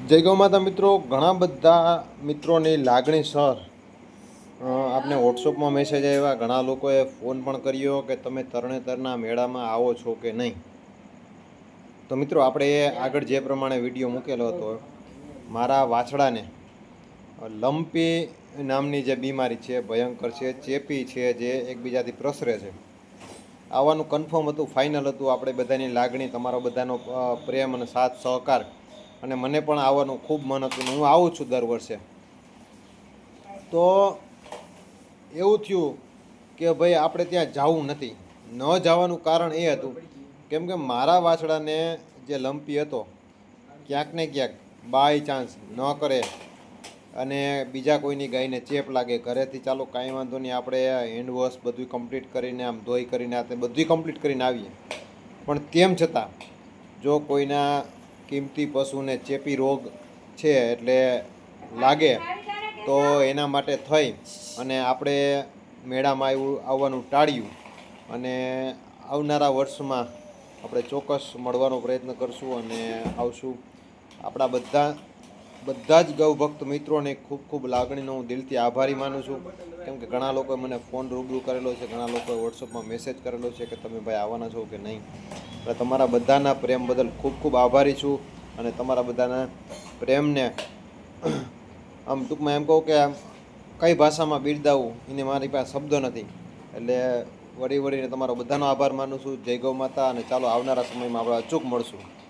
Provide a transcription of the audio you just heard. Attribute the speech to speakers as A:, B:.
A: જય ગૌ માતા મિત્રો, ઘણા બધા મિત્રોની લાગણીસર આપને વોટ્સઅપમાં મેસેજ આવ્યા, ઘણા લોકોએ ફોન પણ કર્યો કે તમે તરણેતરના મેળામાં આવો છો કે નહીં. તો મિત્રો, આપણે આગળ જે પ્રમાણે વિડીયો મૂકેલો હતો, મારા વાછડાને લંપી નામની જે બીમારી છે, ભયંકર છે, ચેપી છે, જે એકબીજાથી પ્રસરે છે, આવવાનું કન્ફર્મ હતું, ફાઇનલ હતું. આપણે બધાની લાગણી, તમારો બધાનો પ્રેમ અને સાથ સહકાર, અને મને પણ આવવાનું ખૂબ મન હતું ને હું આવું છું દર વર્ષે. તો એવું થયું કે ભાઈ આપણે ત્યાં જવું નથી. ન જવાનું કારણ એ હતું કેમ કે મારા વાછડાને જે લંપી હતો, ક્યાંક ને ક્યાંક બાય ચાન્સ ન કરે અને બીજા કોઈની ગાયને ચેપ લાગે, ઘરેથી ચાલો કાંઈ વાંધો નહીં, આપણે હેન્ડવોશ બધું કમ્પ્લીટ કરીને, આમ ધોઈ કરીને, આ બધું કમ્પ્લીટ કરીને આવીએ, પણ તેમ છતાં જો કોઈના કિંમતી પશુને ચેપી રોગ છે એટલે લાગે, તો એના માટે થઈ અને આપણે મેળામાં આવવાનું ટાળ્યું. અને આવનારા વર્ષમાં આપણે ચોક્કસ મળવાનો પ્રયત્ન કરશું અને આવશું. આપણા બધા જ ગૌભક્ત મિત્રોને ખૂબ ખૂબ લાગણીનો હું દિલથી આભારી માનું છું, કેમ કે ઘણા લોકોએ મને ફોન રૂબરૂ કરેલો છે, ઘણા લોકોએ વોટ્સઅપમાં મેસેજ કરેલો છે કે તમે ભાઈ આવવાના છો કે નહીં. એટલે તમારા બધાના પ્રેમ બદલ ખૂબ ખૂબ આભારી છું. અને તમારા બધાના પ્રેમને આમ ટૂંકમાં એમ કહું કે આમ કઈ ભાષામાં બિરદાવું એને મારી પાસે શબ્દો નથી. એટલે વળીને તમારો બધાનો આભાર માનું છું. જય ગૌ માતા. અને ચાલો આવનારા સમયમાં આપણે અચૂક મળશું.